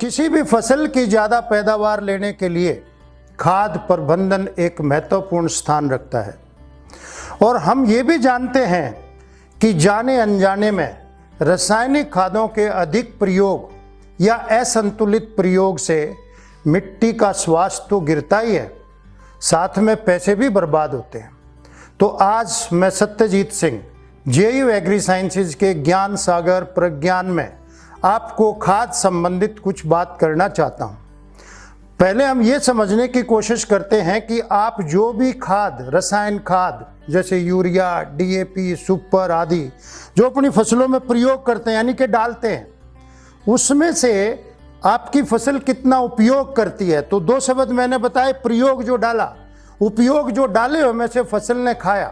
किसी भी फसल की ज़्यादा पैदावार लेने के लिए खाद प्रबंधन एक महत्वपूर्ण स्थान रखता है और हम ये भी जानते हैं कि जाने अनजाने में रासायनिक खादों के अधिक प्रयोग या असंतुलित प्रयोग से मिट्टी का स्वास्थ्य तो गिरता ही है, साथ में पैसे भी बर्बाद होते हैं। तो आज मैं सत्यजीत सिंह जेयू एग्री साइंसेज के ज्ञान सागर प्रज्ञान में आपको खाद संबंधित कुछ बात करना चाहता हूं। पहले हम ये समझने की कोशिश करते हैं कि आप जो भी खाद, रसायन खाद जैसे यूरिया, डीएपी, सुपर आदि जो अपनी फसलों में प्रयोग करते हैं यानी कि डालते हैं, उसमें से आपकी फसल कितना उपयोग करती है। तो दो शब्द मैंने बताए, प्रयोग जो डाला, उपयोग जो डाले हुए में से फसल ने खाया।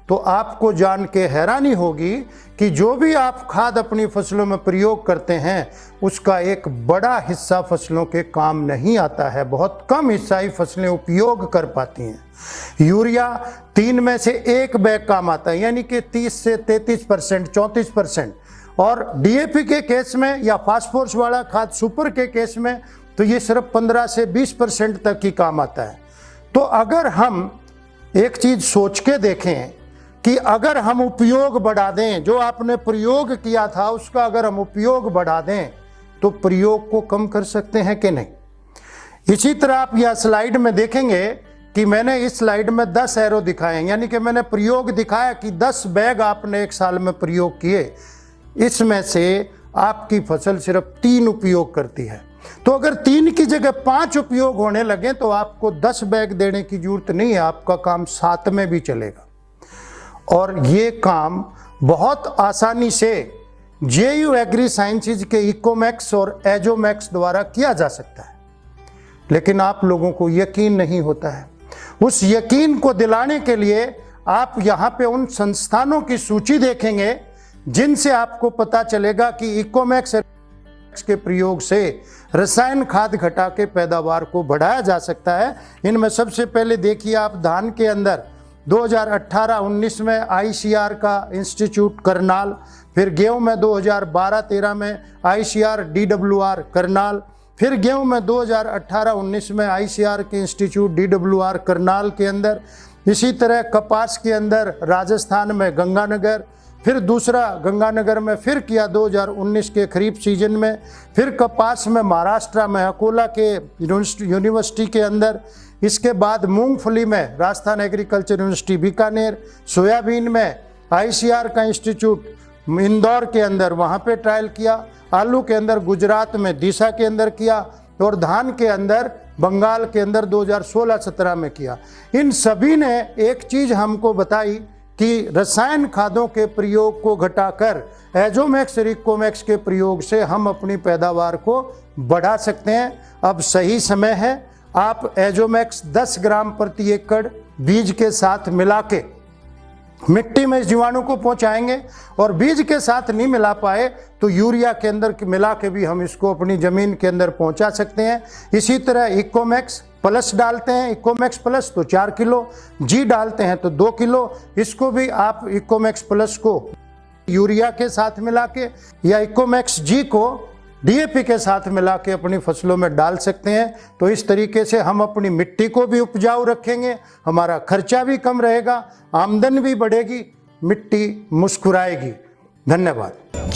तो आपको जान के हैरानी होगी कि जो भी आप खाद अपनी फसलों में प्रयोग करते हैं उसका एक बड़ा हिस्सा फसलों के काम नहीं आता है, बहुत कम हिस्सा ही फसलें उपयोग कर पाती हैं। यूरिया 3 में से 1 बैग काम आता है, यानी कि 30 से 33%, 34%। और डीएपी के केस में या फास्फोरस वाला खाद सुपर के केस में तो ये सिर्फ 15 से 20% तक ही काम आता है। तो अगर हम एक चीज़ सोच के देखें कि अगर हम उपयोग बढ़ा दें, जो आपने प्रयोग किया था उसका अगर हम उपयोग बढ़ा दें तो प्रयोग को कम कर सकते हैं कि नहीं। इसी तरह आप यह स्लाइड में देखेंगे कि मैंने इस स्लाइड में 10 एरो दिखाए, यानी कि मैंने प्रयोग दिखाया कि 10 बैग आपने एक साल में प्रयोग किए, इसमें से आपकी फसल सिर्फ 3 उपयोग करती है। तो अगर 3 की जगह 5 उपयोग होने लगे तो आपको 10 बैग देने की जरूरत नहीं है, आपका काम 7 में भी चलेगा। और ये काम बहुत आसानी से जेयू एग्री साइंसेज के इकोमैक्स और एजोमैक्स द्वारा किया जा सकता है, लेकिन आप लोगों को यकीन नहीं होता है। उस यकीन को दिलाने के लिए आप यहाँ पे उन संस्थानों की सूची देखेंगे जिनसे आपको पता चलेगा कि इकोमैक्स के प्रयोग से रसायन खाद घटा के पैदावार को बढ़ाया जा सकता है। इनमें सबसे पहले देखिए आप, धान के अंदर 2018-19 में आईसीआर का इंस्टीट्यूट करनाल, फिर गेहूं में 2012-13 में आईसीआर डीडब्ल्यूआर करनाल, फिर गेहूं में 2018-19 में आईसीआर के इंस्टीट्यूट डीडब्ल्यूआर करनाल के अंदर, इसी तरह कपास के अंदर राजस्थान में गंगानगर, फिर दूसरा गंगानगर में फिर किया 2019 के खरीफ सीजन में, फिर कपास में महाराष्ट्र में अकोला के यूनिवर्सिटी के अंदर, इसके बाद मूंगफली में Rajasthan agriculture university Bikaner, soybean में आईसीआर का इंस्टीट्यूट इंदौर के अंदर वहाँ पे ट्रायल किया, आलू के अंदर गुजरात में डीसा के अंदर किया, और धान के अंदर बंगाल के अंदर 2016-17 में किया। इन सभी ने एक चीज़ हमको बताई कि रसायन खादों के प्रयोग को घटाकर एजोमैक्स और इकोमैक्स के प्रयोग से हम अपनी पैदावार को बढ़ा सकते हैं। अब सही समय है, आप एजोमैक्स 10 ग्राम प्रति एकड़ बीज के साथ मिला के मिट्टी में इस जीवाणु को पहुंचाएंगे, और बीज के साथ नहीं मिला पाए तो यूरिया के अंदर मिला के भी हम इसको अपनी ज़मीन के अंदर पहुंचा सकते हैं। इसी तरह इकोमैक्स प्लस डालते हैं, इकोमैक्स प्लस तो 4 किलो, जी डालते हैं तो 2 किलो, इसको भी आप इकोमैक्स प्लस को यूरिया के साथ मिला के या इकोमैक्स जी को डीएपी के साथ मिला के अपनी फसलों में डाल सकते हैं। तो इस तरीके से हम अपनी मिट्टी को भी उपजाऊ रखेंगे, हमारा खर्चा भी कम रहेगा, आमदन भी बढ़ेगी, मिट्टी मुस्कुराएगी। धन्यवाद।